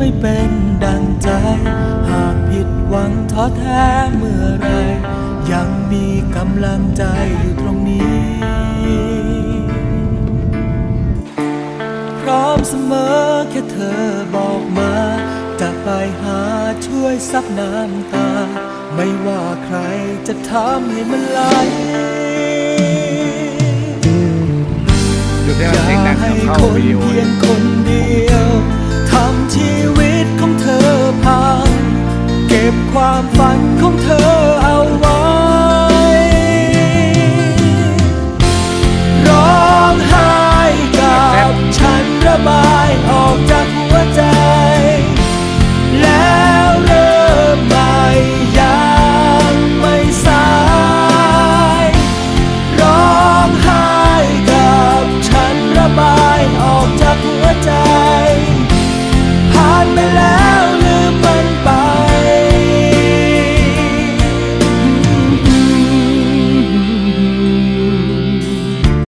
ไม่เป็นดังใจหากผิดหวังท้อแท้เมื่อไรยังมีกำลังใจอยู่ตรงนี้พร้อมเสมอแค่เธอบอกมาจะไปหาช่วยซับน้ำตาไม่ว่าใครจะทำให้มันไหลอย่าให้คนเพียงคนเดี